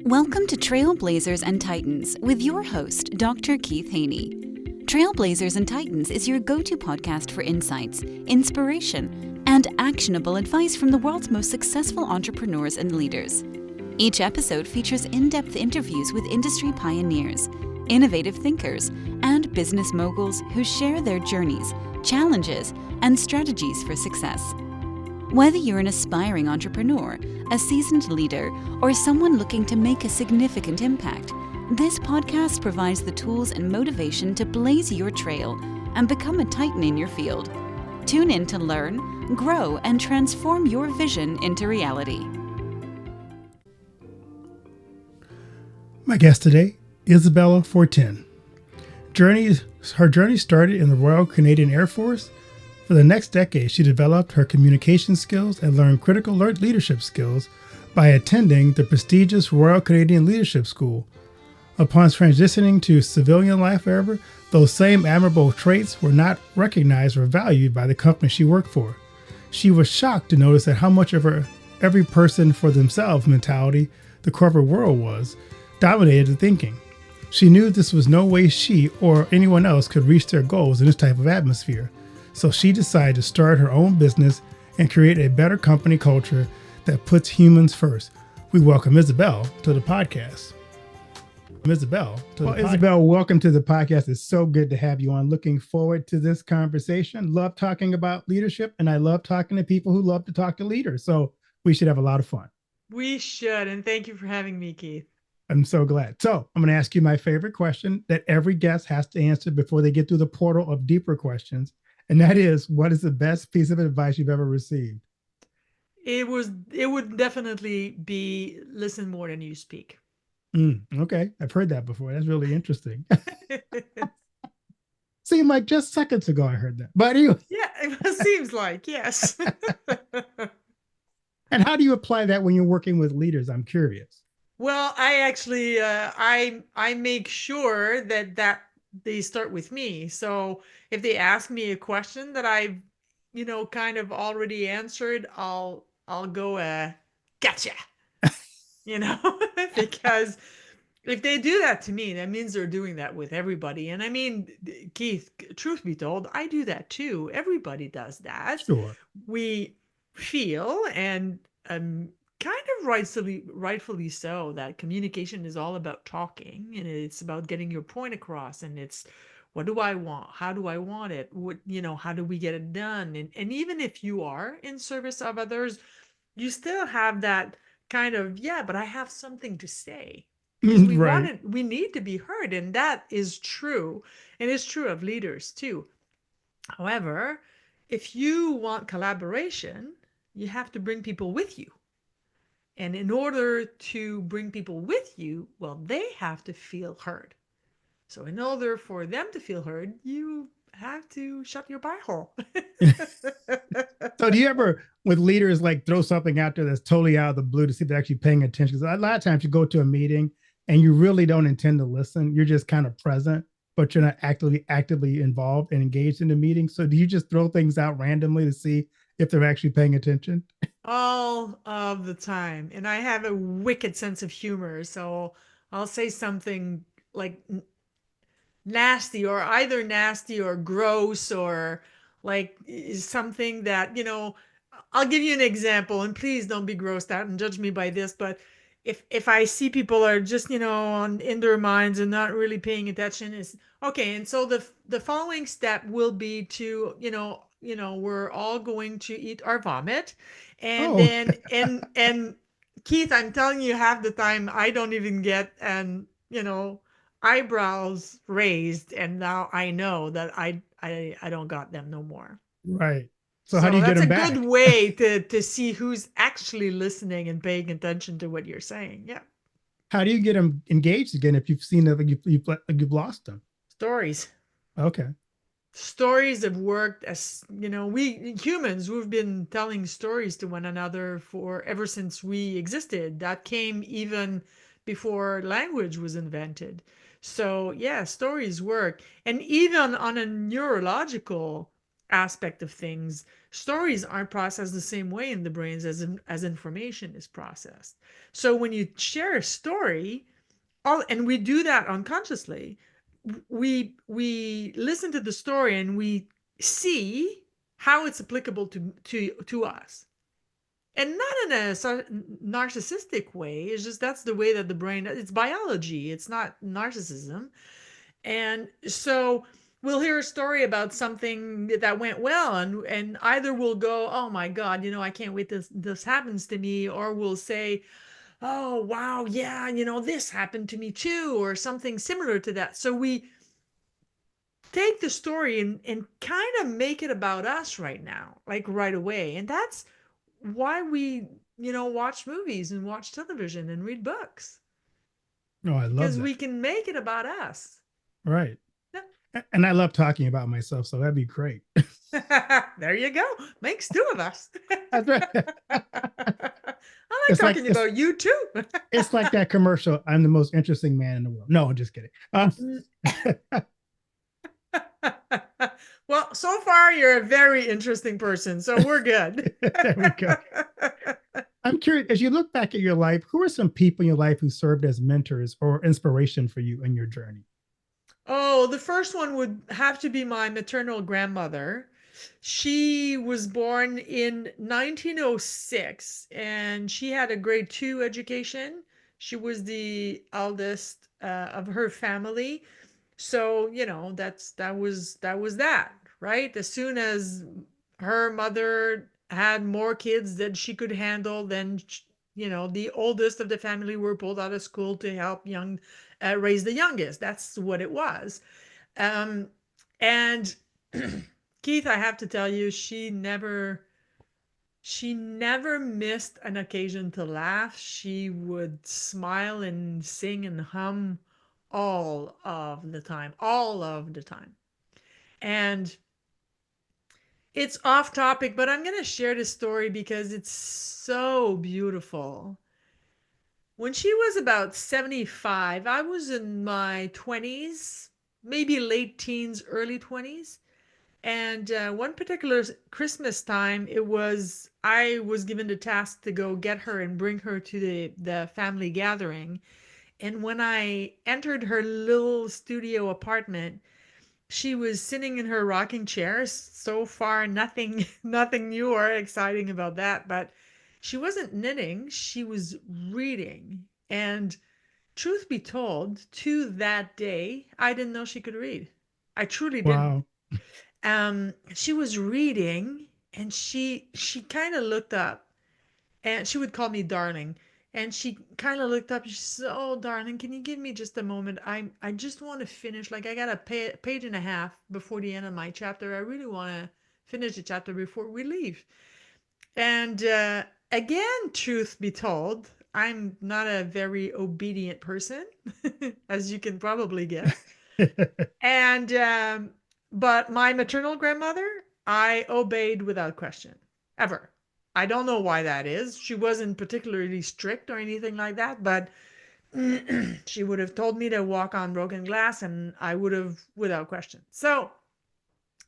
Welcome to Trailblazers and Titans with your host, Dr. Keith Haney. Trailblazers and Titans is your go-to podcast for insights, inspiration, and actionable advice from the world's most successful entrepreneurs and leaders. Each episode features in-depth interviews with industry pioneers, innovative thinkers, and business moguls who share their journeys, challenges, and strategies for success. Whether you're an aspiring entrepreneur, a seasoned leader, or someone looking to make a significant impact, this podcast provides the tools and motivation to blaze your trail and become a titan in your field. Tune in to learn, grow, and transform your vision into reality. My guest today, Isabella Fortin. Her journey started in the Royal Canadian Air Force. For the next decade, she developed her communication skills and learned critical leadership skills by attending the prestigious Royal Canadian Leadership School. Upon transitioning to civilian life, however, those same admirable traits were not recognized or valued by the company she worked for. She was shocked to notice that how much of her every person for themselves mentality the corporate world was dominated the thinking. She knew this was no way she or anyone else could reach their goals in this type of atmosphere. So she decided to start her own business and create a better company culture that puts humans first. We welcome Isabelle to the podcast. Isabelle, welcome to the podcast. It's so good to have you on. Looking forward to this conversation. Love talking about leadership, and I love talking to people who love to talk to leaders. So we should have a lot of fun. We should, and thank you for having me, Keith. I'm so glad. So I'm going to ask you my favorite question that every guest has to answer before they get through the portal of deeper questions. And that is, what is the best piece of advice you've ever received? It would definitely be listen more than you speak. Okay. I've heard that before. That's really interesting. Seemed like just seconds ago I heard that. But anyway. Yeah, it seems like, yes. And how do you apply that when you're working with leaders? I'm curious. Well, I actually, I make sure that they start with me. So if they ask me a question that I've, kind of already answered, I'll go, gotcha, because if they do that to me, that means they're doing that with everybody. And I mean, Keith, truth be told, I do that too. Everybody does that. Sure. We feel, and kind of rightfully so, that communication is all about talking, and it's about getting your point across, and it's what do I want? How do I want it? How do we get it done? And even if you are in service of others, you still have that kind of, but I have something to say. Right. We need to be heard, and that is true. And it's true of leaders too. However, if you want collaboration, you have to bring people with you. And in order to bring people with you, well, they have to feel heard. So in order for them to feel heard, you have to shut your pie hole. So do you ever, with leaders, like throw something out there that's totally out of the blue to see if they're actually paying attention? Because a lot of times you go to a meeting and you really don't intend to listen. You're just kind of present, but you're not actively involved and engaged in the meeting. So do you just throw things out randomly to see if they're actually paying attention? All of the time. And I have a wicked sense of humor. So I'll say something like nasty, or either nasty or gross, or like something that, I'll give you an example, and please don't be grossed out and judge me by this. But if I see people are just, in their minds and not really paying attention, is okay. And so the following step will be to, we're all going to eat our vomit. And then, and Keith, I'm telling you, half the time I don't even get, eyebrows raised. And now I know that I don't got them no more. Right. So how do you get them back? That's a good way to see who's actually listening and paying attention to what you're saying. Yeah. How do you get them engaged again if you've seen that you've lost them? Stories. Okay. Stories have worked, as we humans, we've been telling stories to one another for ever since we existed. That came even before language was invented. So yeah, stories work. And even on a neurological aspect of things, stories aren't processed the same way in the brains as information is processed. So when you share a story, and we do that unconsciously, we listen to the story and we see how it's applicable to us, and not in a narcissistic way. It's just that's the way that the brain, it's biology, it's not narcissism. And so we'll hear a story about something that went well, and either we'll go, oh my god, I can't wait this happens to me, or we'll say, oh wow, yeah, this happened to me too, or something similar to that. So we take the story and kind of make it about us right now, like right away. And that's why we, watch movies and watch television and read books, No, I love because that. we can make it about us. Right. Yeah. And I love talking about myself, so that'd be great. There you go. Makes two of us. That's right. I like It's like talking about you too. it's like that commercial. I'm the most interesting man in the world. No, I'm just kidding. Well, so far you're a very interesting person, so we're good. There we go. I'm curious, as you look back at your life, who are some people in your life who served as mentors or inspiration for you in your journey? Oh, the first one would have to be my maternal grandmother. She was born in 1906 and she had a grade 2 education. She was the eldest of her family. So, that was that, right? As soon as her mother had more kids than she could handle, then the oldest of the family were pulled out of school to help raise the youngest. That's what it was. And Keith, I have to tell you, she never missed an occasion to laugh. She would smile and sing and hum all of the time. And it's off topic, but I'm going to share this story because it's so beautiful. When she was about 75, I was in my 20s, maybe late teens, early 20s. And one particular Christmas time, I was given the task to go get her and bring her to the family gathering. And when I entered her little studio apartment, she was sitting in her rocking chair. So far, nothing, nothing new or exciting about that. But she wasn't knitting; she was reading. And truth be told, to that day, I didn't know she could read. I truly didn't. Wow. She was reading, and she kind of looked up, and she would call me darling. And she kind of looked up. She said, "Oh, darling, can you give me just a moment? I just want to finish. Like I got a page and a half before the end of my chapter. I really want to finish the chapter before we leave." And again, truth be told, I'm not a very obedient person, as you can probably guess. And but my maternal grandmother, I obeyed without question, ever. I don't know why that is. She wasn't particularly strict or anything like that, but she would have told me to walk on broken glass and I would have without question. So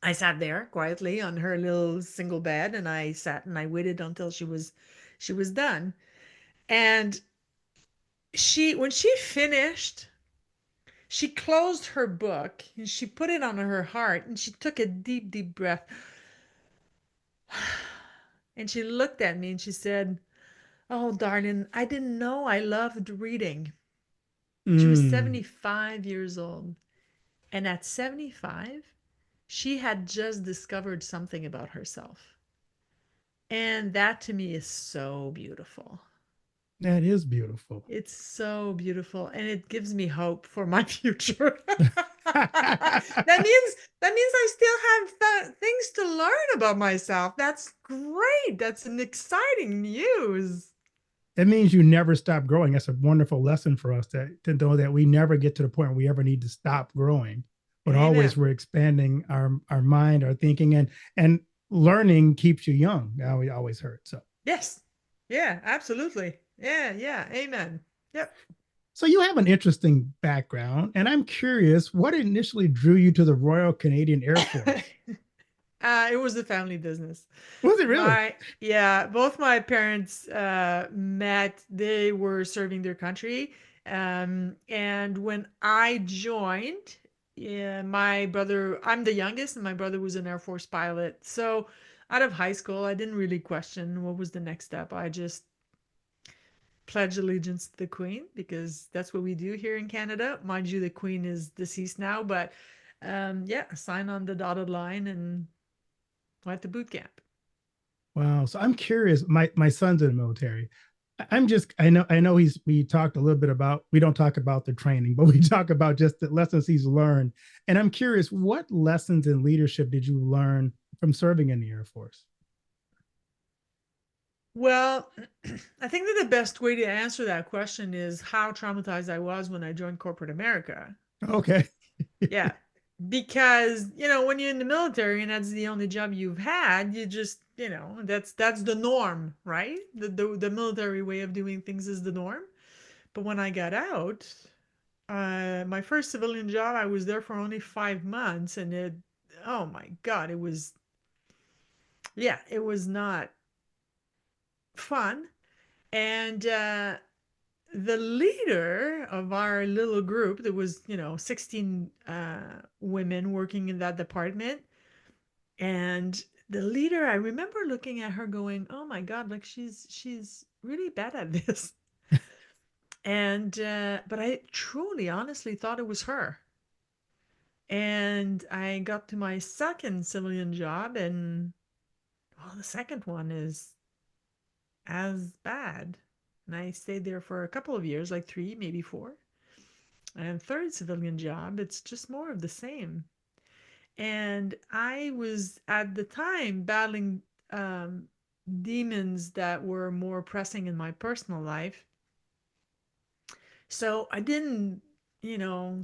I sat there quietly on her little single bed and I sat and I waited until she was done. And when she finished, she closed her book and she put it on her heart and she took a deep, deep breath. And she looked at me and she said, "Oh, darling, I didn't know I loved reading." She was Mm, 75 years old. And at 75, she had just discovered something about herself. And that to me is so beautiful. that is beautiful. It's so beautiful and it gives me hope for my future. That means I still have things to learn about myself. That's great. That's an exciting news. It means you never stop growing. That's a wonderful lesson for us to know that we never get to the point where we ever need to stop growing, but always Amen. we're expanding our mind, our thinking, and learning keeps you young. Now we always heard. So Yes. Yeah, absolutely. Yeah, yeah. Amen. Yep. so you have an interesting background, and I'm curious what initially drew you to the Royal Canadian Air Force? It was the family business. Was it really? Yeah, both my parents met. They were serving their country. And when I joined, yeah, my brother, I'm the youngest, and my brother was an Air Force pilot. So out of high school, I didn't really question what was the next step. I just pledge allegiance to the Queen because that's what we do here in Canada. Mind you, the Queen is deceased now, but yeah, sign on the dotted line and went to boot camp. Wow. So I'm curious. My son's in the military. I'm just I know we talked a little bit about we don't talk about the training, but we talk about just the lessons he's learned. And I'm curious, what lessons in leadership did you learn from serving in the Air Force? Well, I think that the best way to answer that question is how traumatized I was when I joined corporate America. Okay. Yeah. Because, when you're in the military and that's the only job you've had, you just, that's the norm, right? The military way of doing things is the norm. But when I got out, my first civilian job, I was there for only 5 months, and oh my God, yeah, it was not fun. And the leader of our little group, there was 16 women working in that department, and the leader, I remember looking at her going, oh my God, like she's really bad at this. And but I truly honestly thought it was her. And I got to my second civilian job, and well, the second one is as bad. And I stayed there for a couple of years, like 3, maybe 4. And third civilian job, it's just more of the same. And I was at the time battling um, demons that were more pressing in my personal life. So I didn't,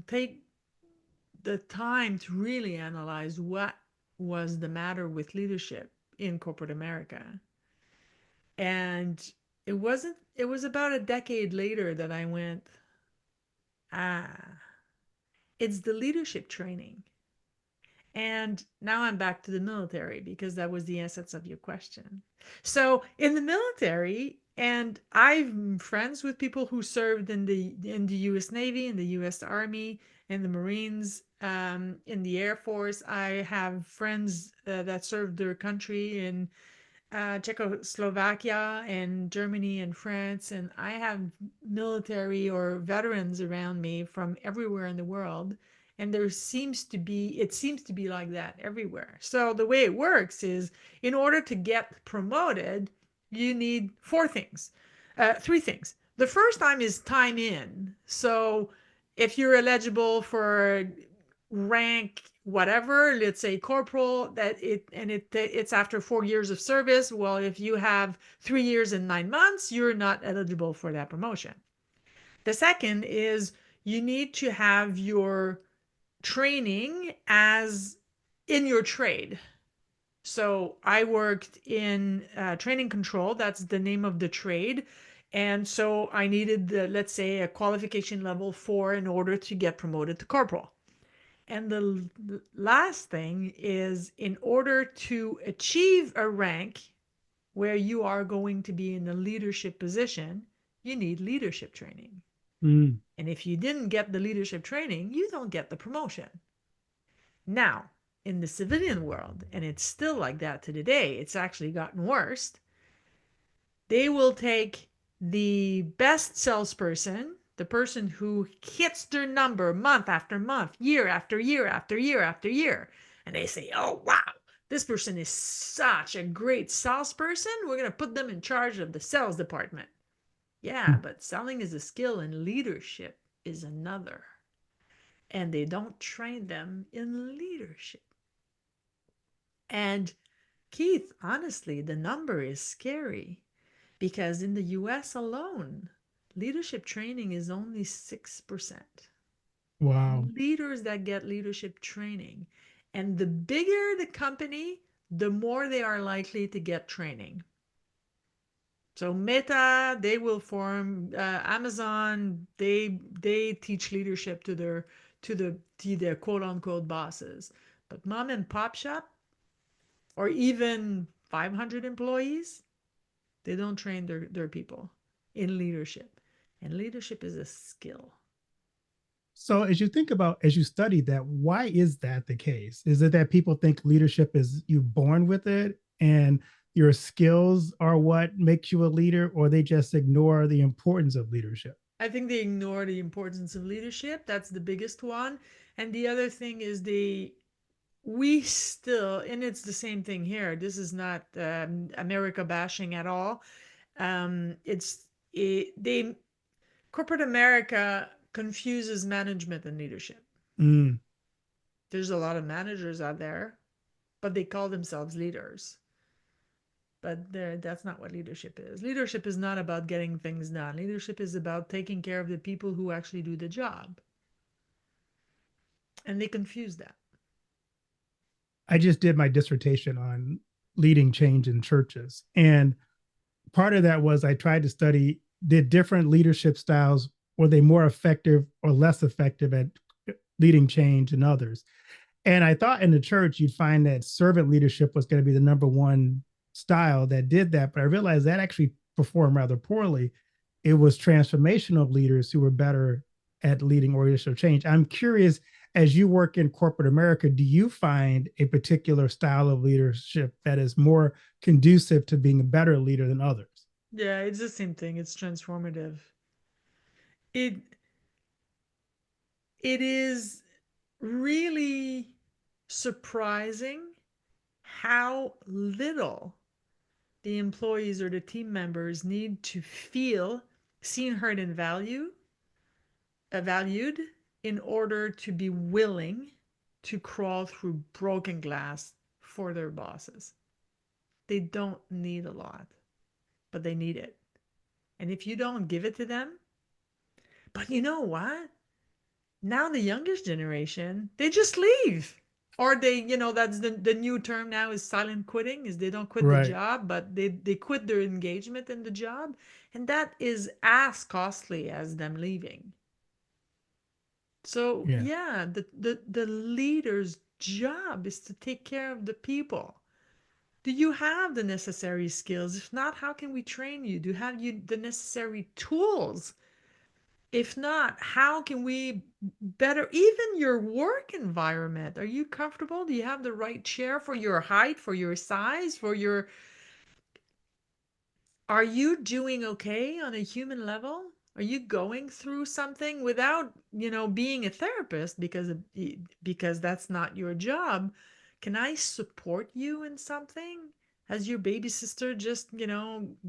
take the time to really analyze what was the matter with leadership in corporate America. And it was about a decade later that I went, ah, it's the leadership training. And now I'm back to the military because that was the essence of your question. So in the military, and I'm friends with people who served in the U.S. Navy, in the U.S. Army, in the Marines, in the Air Force. I have friends that served their country in Czechoslovakia and Germany and France, and I have military or veterans around me from everywhere in the world. And it seems to be like that everywhere. So the way it works is, in order to get promoted, you need three things. The first time is time in. So if you're eligible for rank whatever, let's say corporal, it's after 4 years of service. Well, if you have 3 years and 9 months, you're not eligible for that promotion. The second is you need to have your training as in your trade. So I worked in training control. That's the name of the trade. And so I needed, let's say, a qualification level 4 in order to get promoted to corporal. And the last thing is, in order to achieve a rank where you are going to be in a leadership position, you need leadership training. Mm. And if you didn't get the leadership training, you don't get the promotion. Now, in the civilian world, and it's still like that to today, it's actually gotten worse. They will take the best salesperson, the person who hits their number month after month, year after year after year after year, and they say, oh, wow, this person is such a great salesperson. We're going to put them in charge of the sales department. Yeah, but selling is a skill and leadership is another. And they don't train them in leadership. And Keith, honestly, the number is scary. Because in the US alone, leadership training is only 6%. Wow. Leaders that get leadership training. And the bigger the company, the more they are likely to get training. So Meta, they will form Amazon, they teach leadership to their quote unquote bosses. But mom and pop shop, or even 500 employees, they don't train their people in leadership. And leadership is a skill. So as you think about, as you study that, why is that the case? Is it that people think leadership is you born with it and your skills are what makes you a leader, or they just ignore the importance of leadership? I think they ignore the importance of leadership. That's the biggest one. And the other thing is we still, and it's the same thing here. This is not America bashing at all. It's they corporate America confuses management and leadership. Mm, There's a lot of managers out there, but they call themselves leaders. But that's not what leadership is. Leadership is not about getting things done. Leadership is about taking care of the people who actually do the job. And they confuse that. I just did my dissertation on leading change in churches. And part of that was I tried to study, did different leadership styles, were they more effective or less effective at leading change than others? And I thought in the church, you'd find that servant leadership was going to be the number one style that did that. But I realized that actually performed rather poorly. It was transformational leaders who were better at leading organizational change. I'm curious, as you work in corporate America, do you find a particular style of leadership that is more conducive to being a better leader than others? Yeah, it's the same thing. It's transformative. It it is really surprising how little the employees or the team members need to feel seen, heard, and valued in order to be willing to crawl through broken glass for their bosses. They don't need a lot, but they need it. And if you don't give it to them, but you know what? Now the youngest generation, they just leave. Or that's the new term now is silent quitting, is they don't quit the Right. job, but they quit their engagement in the job. And that is as costly as them leaving. So Yeah. yeah, the leader's job is to take care of the people. Do you have the necessary skills? If not, how can we train you? Do you have the necessary tools? If not, how can we better even your work environment? Are you comfortable? Do you have the right chair for your height, for your size, for your are you doing okay on a human level? Are you going through something without, being a therapist because that's not your job? Can I support you in something? Has your baby sister just,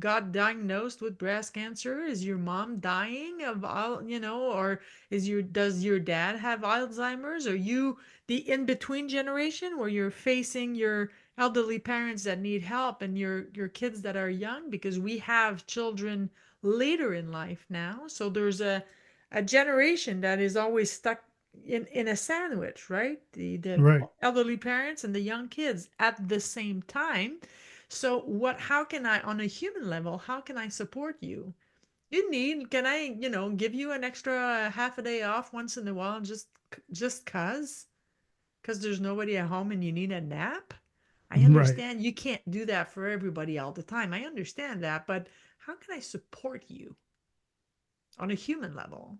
got diagnosed with breast cancer? Is your mom dying of or does your dad have Alzheimer's? Are you the in-between generation where you're facing your elderly parents that need help and your kids that are young, because we have children later in life now, so there's a generation that is always stuck in a sandwich, right? The Right. elderly parents and the young kids at the same time. So how can I, on a human level, how can I support you? Can I, give you an extra half a day off once in a while, just cuz there's nobody at home and you need a nap? I Right. understand you can't do that for everybody all the time. I understand that, but how can I support you on a human level?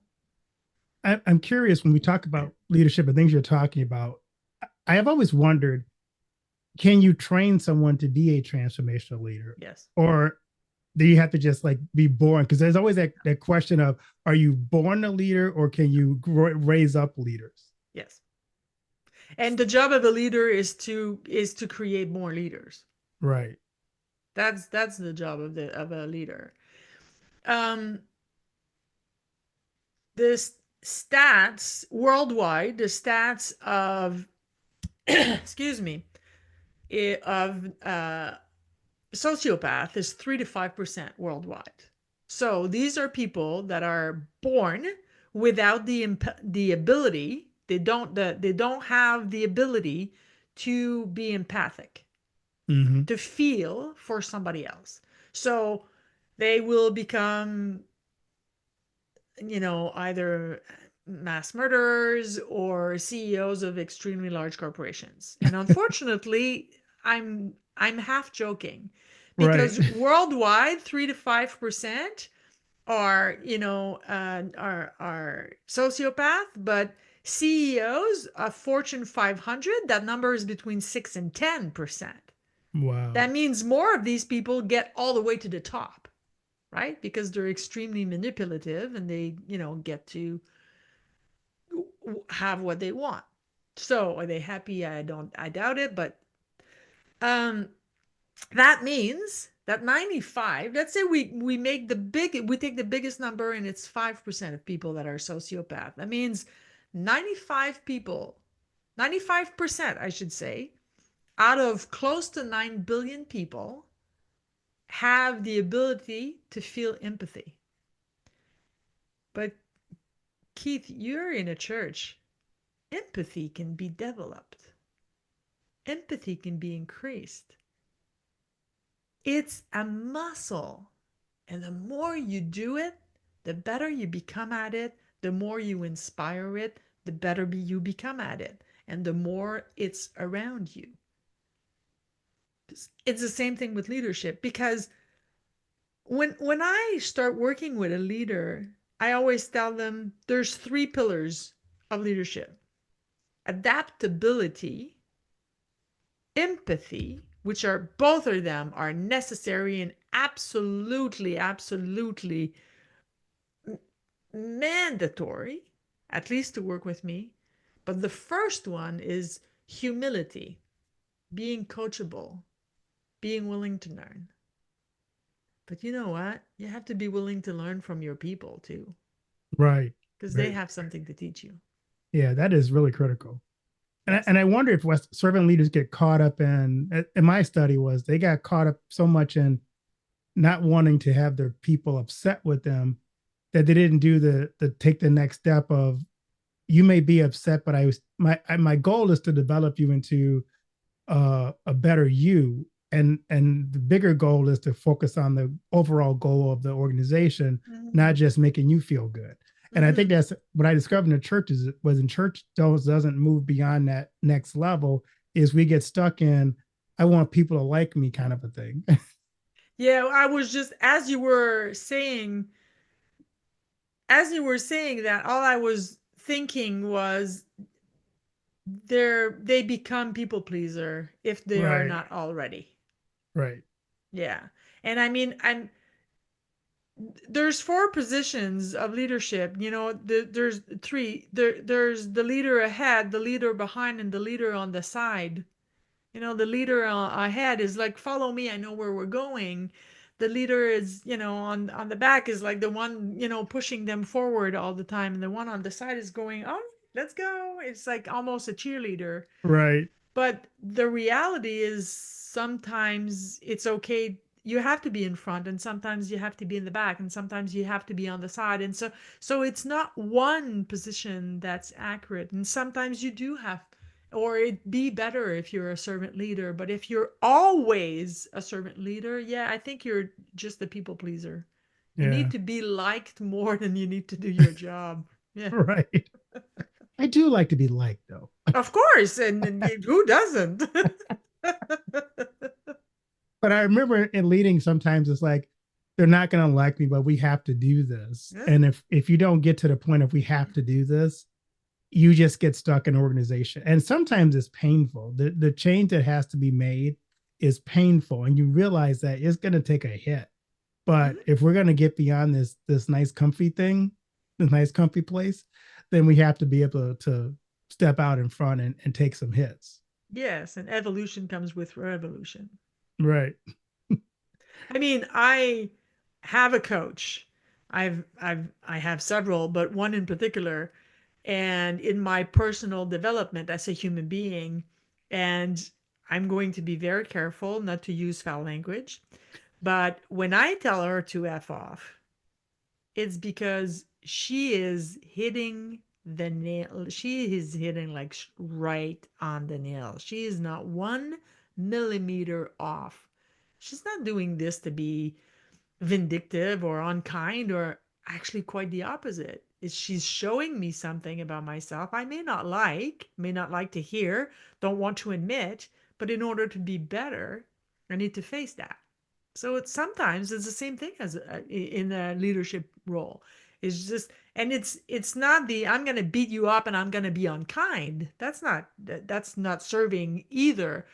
I'm curious when we talk about leadership and things you're talking about. I have always wondered, can you train someone to be a transformational leader? Yes. Or do you have to just like be born? Because there's always that question of, are you born a leader or can you raise up leaders? Yes. And the job of a leader is to create more leaders. Right. That's the job of a leader. Um the stats worldwide, the stats of excuse me, of sociopath is 3 to 5% worldwide. So these are people that are born without the ability. They don't have the ability to be empathic, Mm-hmm. to feel for somebody else. So they will become, either mass murderers or CEOs of extremely large corporations. And unfortunately, I'm half joking Right. because worldwide 3 to 5% are, are sociopath, but CEOs of Fortune 500, that number is between 6 and 10%. Wow. That means more of these people get all the way to the top, right? Because they're extremely manipulative and they, get to have what they want. So are they happy? I doubt it, but um that means that 95, let's say we take the biggest number and it's 5% of people that are sociopath. That means 95 people, 95% I should say, out of close to 9 billion people have the ability to feel empathy. But Keith, you're in a church. Empathy can be developed. Empathy can be increased. It's a muscle. And the more you do it, the better you become at it, the more you inspire it, the better you become at it, and the more it's around you. It's the same thing with leadership because when I start working with a leader, I always tell them there's 3 pillars of leadership: adaptability, empathy, which are both of them are necessary and absolutely mandatory, at least to work with me. But the first one is humility, being coachable, being willing to learn. But you know what? You have to be willing to learn from your people too, Right. because they Right. have something to teach you. Yeah, that is really critical. Yes. And I wonder if West servant leaders get caught up in my study was they got caught up so much in not wanting to have their people upset with them that they didn't do the take the next step of you may be upset, but my goal is to develop you into a better you, and the bigger goal is to focus on the overall goal of the organization, Mm-hmm. not just making you feel good. And I think Mm-hmm. that's what I discovered in the churches was in church doesn't move beyond that next level is we get stuck in I want people to like me kind of a thing. Yeah, I was just as you were saying that, all I was thinking was they become people pleaser if they are Right. not already. Right. Yeah. And I mean, there's 4 positions of leadership. There's 3. There's the leader ahead, the leader behind, and the leader on the side. The leader ahead is like, follow me, I know where we're going. The leader is, on the back is like the one, pushing them forward all the time. And the one on the side is going, oh, let's go. It's like almost a cheerleader. Right. But the reality is sometimes it's okay. You have to be in front, and sometimes you have to be in the back, and sometimes you have to be on the side. And so it's not one position that's accurate. And sometimes you do have, or it'd be better if you're a servant leader. But if you're always a servant leader, yeah, I think you're just a people pleaser. You need Yeah. to be liked more than you need to do your job. Yeah. Right. I do like to be liked though. Of course, and who doesn't? But I remember in leading sometimes it's like they're not going to like me, but we have to do this. Yeah. And if you don't get to the point of we have to do this, you just get stuck in organization. And sometimes it's painful. The change that has to be made is painful, and you realize that it's going to take a hit. But Mhm. if we're going to get beyond this nice comfy thing, this nice comfy place, then we have to be able to step out in front and take some hits. Yes, and evolution comes with revolution. Right. I mean, I have a coach. I have several, but one in particular, and in my personal development as a human being, and I'm going to be very careful not to use foul language. But when I tell her to F off, it's because she is hitting the nail. She is hitting like right on the nail. She is not 1 millimeter off. She's not doing this to be vindictive or unkind, or actually quite the opposite. Is she's showing me something about myself I may not like to hear, don't want to admit, But in order to be better, I need to face that. So it's sometimes it's the same thing as in a leadership role. It's just, and it's not the I'm going to beat you up and I'm going to be unkind. That's not serving either.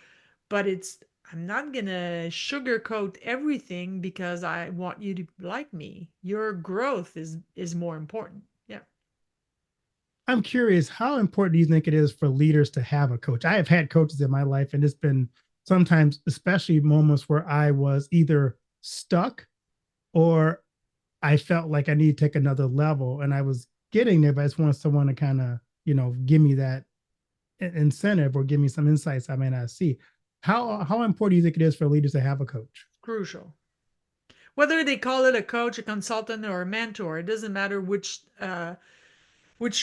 But it's I'm not going to sugarcoat everything because I want you to like me. Your growth is more important. Yeah. I'm curious, how important do you think it is for leaders to have a coach? I have had coaches in my life, and it's been sometimes, especially moments where I was either stuck or I felt like I need to take another level, and I was getting there, but I just wanted someone to kind of, give me that incentive or give me some insights I may not see. How important do you think it is for leaders to have a coach? Crucial. Whether they call it a coach, a consultant, or a mentor, it doesn't matter which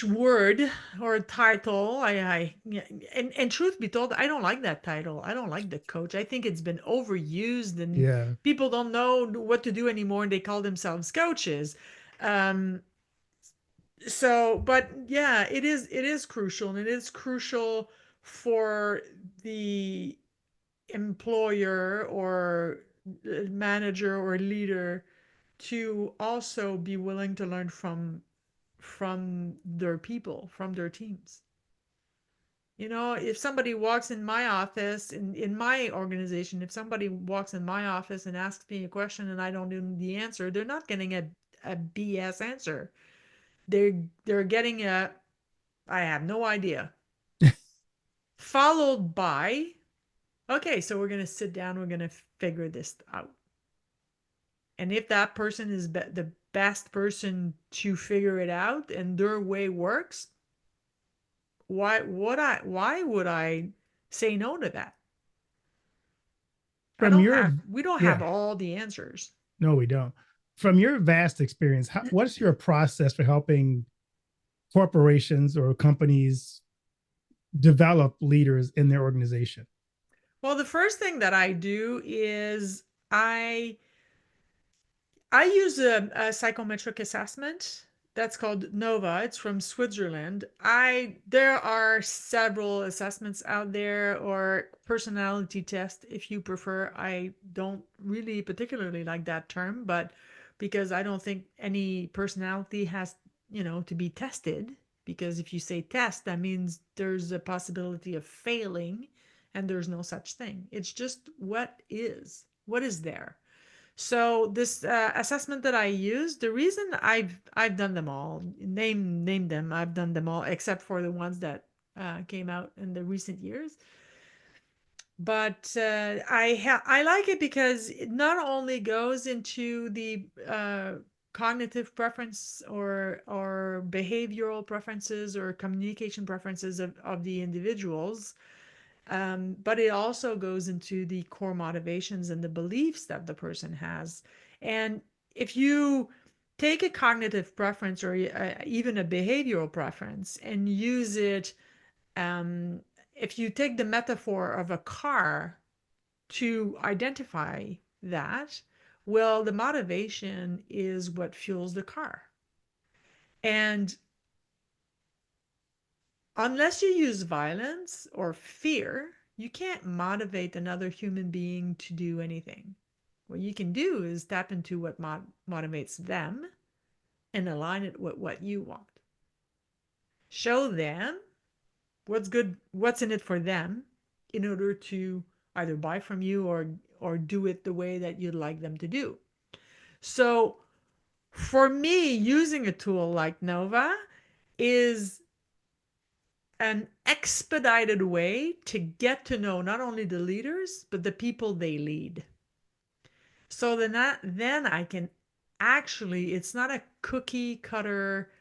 word or title I yeah, and truth be told, I don't like that title. I don't like the coach. I think it's been overused and Yeah. people don't know what to do anymore and they call themselves coaches. um so but yeah, it is crucial, and it is crucial for the employer or manager or leader to also be willing to learn from their people, from their teams. If somebody walks in my office, in my organization, if somebody walks in my office and asks me a question and I don't know the answer, they're not getting a BS answer. They're getting a I have no idea. Followed by, okay, so we're going to sit down, we're going to figure this out. And if that person is the best person to figure it out and their way works, why would I say no to that? I From don't your have we don't have Yeah, all the answers. no, we don't. From your vast experience, what's your process for helping corporations or companies develop leaders in their organization? Well, the first thing that I do is I use a psychometric assessment that's called Nova. It's from Switzerland. I There are several assessments out there, or personality test if you prefer. I don't really particularly like that term, but because I don't think any personality has, to be tested, because if you say test, that means there's a possibility of failing, and there's no such thing. It's just what is there. So this assessment that I use, the reason I've done them all, name them, I've done them all except for the ones that came out in the recent years. But I like it because it not only goes into the cognitive preference or behavioral preferences or communication preferences of the individuals, but it also goes into the core motivations and the beliefs that the person has. And if you take a cognitive preference or even a behavioral preference and use it, um, if you take the metaphor of a car to identify that, well, the motivation is what fuels the car. And unless you use violence or fear, you can't motivate another human being to do anything. What you can do is tap into what motivates them and align it with what you want. Show them what's good, what's in it for them, in order to either buy from you or do it the way that you'd like them to do. So for me, using a tool like Nova is an expedited way to get to know not only the leaders but the people they lead. So then I can actually, it's not a cookie cutter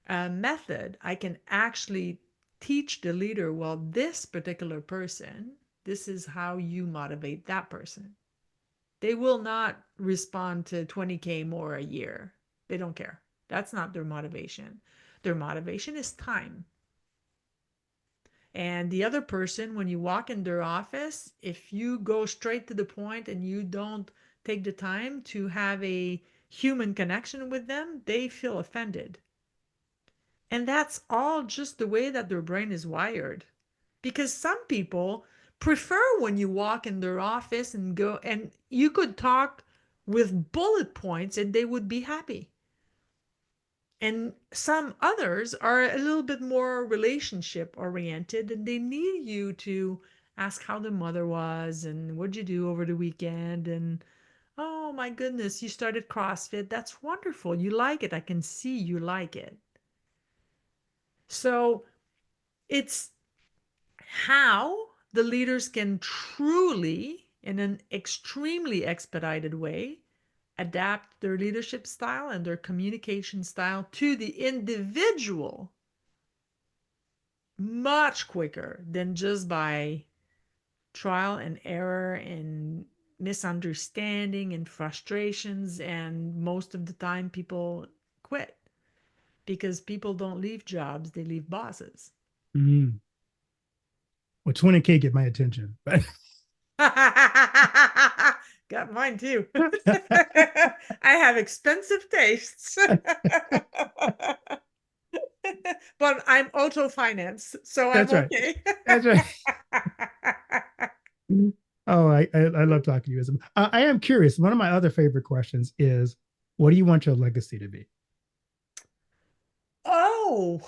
method. I can actually teach the leader, well, this particular person, this is how you motivate that person. They will not respond to 20K more a year. They don't care. That's not their motivation. Their motivation is time. And the other person, when you walk in their office, if you go straight to the point and you don't take the time to have a human connection with them, they feel offended. And that's all just the way that their brain is wired. Because some people prefer when you walk in their office and go, and you could talk with bullet points and they would be happy. And some others are a little bit more relationship oriented and they need you to ask how the mother was and what'd you do over the weekend, and oh my goodness, you started CrossFit. That's wonderful. You like it. I can see you like it. So it's how the leaders can truly, in an extremely expedited way, adapt their leadership style and their communication style to the individual much quicker than just by trial and error and misunderstanding and frustrations. And most of the time, people quit because people don't leave jobs, they leave bosses. Mm. Well, 20K get my attention. But Got mine too. I have expensive tastes. But I'm auto financed, so I'm that's right. okay. That's right. Oh, I love talking to you, Isabel. I am curious. One of my other favorite questions is, what do you want your legacy to be? Oh,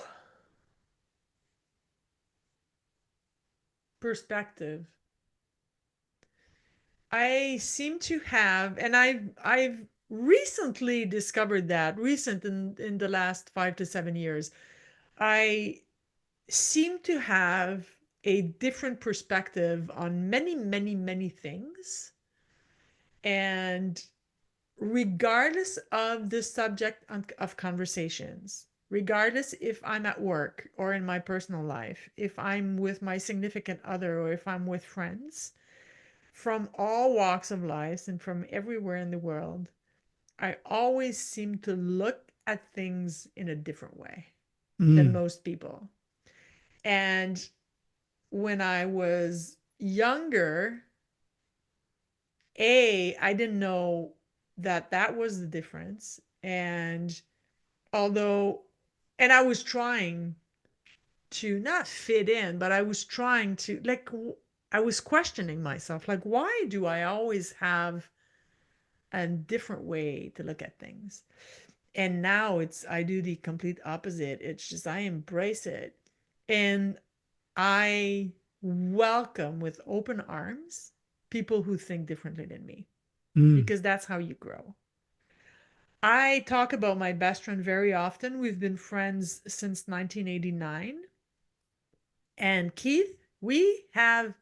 perspective. I seem to have, and I've recently discovered that, recent in the last 5 to 7 years, I seem to have a different perspective on many, many, many things. And regardless of the subject of conversations, regardless if I'm at work or in my personal life, if I'm with my significant other or if I'm with friends from all walks of life and from everywhere in the world, I always seem to look at things in a different way than Mm, most people. And when I was younger, I didn't know that that was the difference. And although, and I was trying to not fit in, but I was trying to, like, I was questioning myself, like, why do I always have a different way to look at things? And now I do the complete opposite. It's just, I embrace it. And I welcome with open arms people who think differently than me, mm, because that's how you grow. I talk about my best friend very often. We've been friends since 1989. And Keith, we have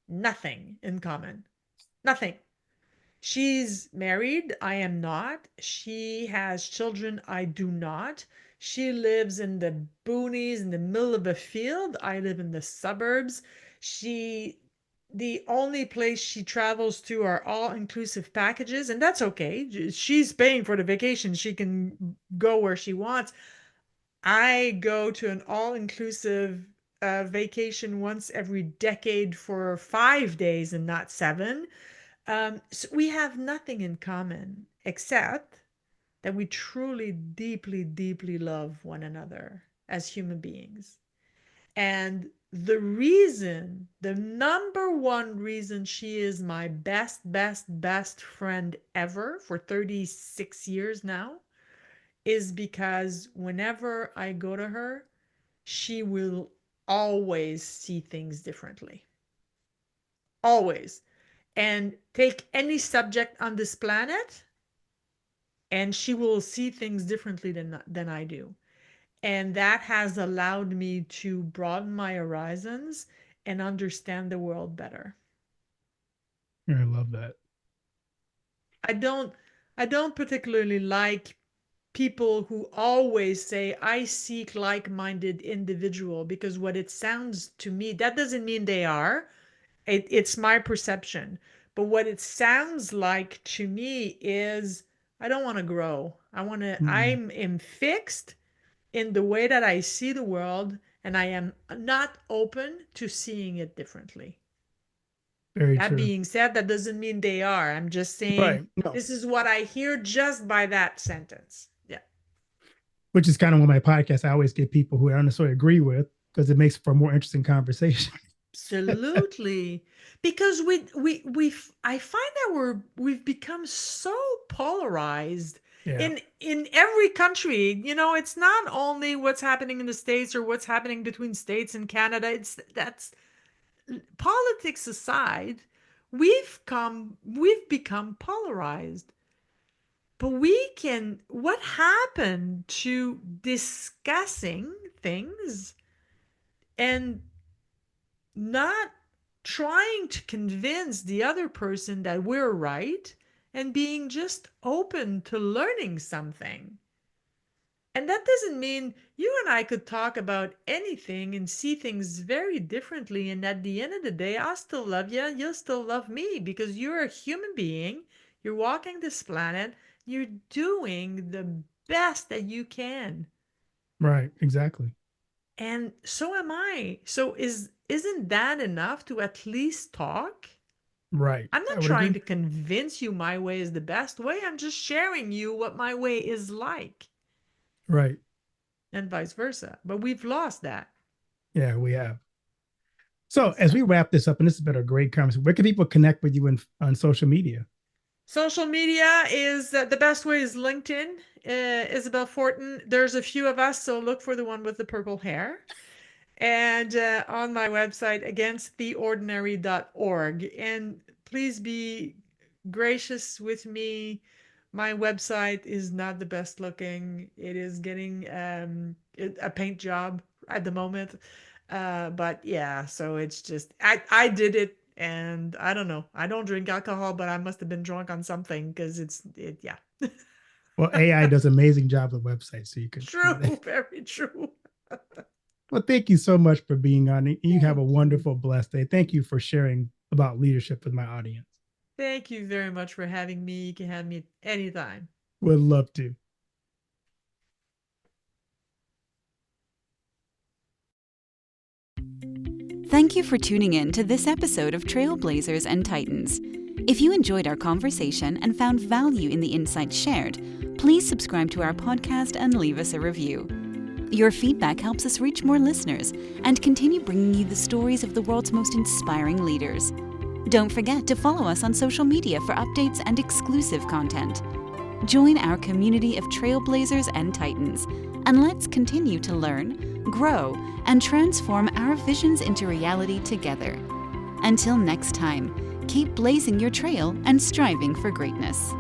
nothing in common. Nothing. She's married. I am not. She has children. I do not. She lives in the boonies in the middle of a field. I live in the suburbs. She, the only place she travels to are all inclusive packages, and that's okay. She's paying for the vacation. She can go where she wants. I go to an all inclusive vacation once every decade for 5 days and not 7. So we have nothing in common except that we truly, deeply, deeply love one another as human beings. And the reason, the number one reason she is my best, best, best friend ever for 36 years now is because whenever I go to her, she will always see things differently. Always. And take any subject on this planet and she will see things differently than I do. And that has allowed me to broaden my horizons and understand the world better. I love that. I don't I don't particularly like people who always say I seek like-minded individual, because what it sounds to me, that doesn't mean they are. It's my perception. But what it sounds like to me is I don't want to grow. Mm, I'm fixed in the way that I see the world, and I am not open to seeing it differently. very That true. being said, that doesn't mean they are. I'm just saying Right. No, this is what I hear just by that sentence. Yeah. which is kind of one of my podcasts. I always get people who I don't necessarily agree with because it makes for a more interesting conversation. Absolutely. Because I find that we've become so polarized Yeah. in every country. You know, it's not only what's happening in the States or what's happening between states and Canada. It's that's politics aside, we've become polarized. But what happened to discussing things and not trying to convince the other person that we're right and being just open to learning something. And that doesn't mean you and I could talk about anything and see things very differently. And at the end of the day, I'll still love you. You'll still love me because you're a human being. You're walking this planet. You're doing the best that you can. Right. Exactly. And so am I. So isn't that enough to at least talk? Right. I'm I not would trying agree. to convince you my way is the best way. I'm just sharing you what my way is like Right. and vice versa. But we've lost that. Yeah, we have. So as we Sad. wrap this up, and this has been a great conversation, where can people connect with you on social media? Social media is the best way is LinkedIn. Isabelle Fortin. There's a few of us, so look for the one with the purple hair. And on my website, againsttheordinary.org. And please be gracious with me. My website is not the best looking. It is getting a paint job at the moment. But yeah, so it's just, I did it. And I don't know. I don't drink alcohol, but I must have been drunk on something because yeah. Well, AI does an amazing job with websites, so you can do that. True, very true. Well, thank you so much for being on. You have a Thank you. wonderful, blessed day. Thank you for sharing about leadership with my audience. Thank you very much for having me. You can have me anytime. Would love to. Thank you for tuning in to this episode of Trailblazers and Titans. If you enjoyed our conversation and found value in the insights shared, please subscribe to our podcast and leave us a review. Your feedback helps us reach more listeners and continue bringing you the stories of the world's most inspiring leaders. Don't forget to follow us on social media for updates and exclusive content. Join our community of Trailblazers and Titans, and let's continue to learn, grow, and transform our visions into reality together. Until next time, keep blazing your trail and striving for greatness.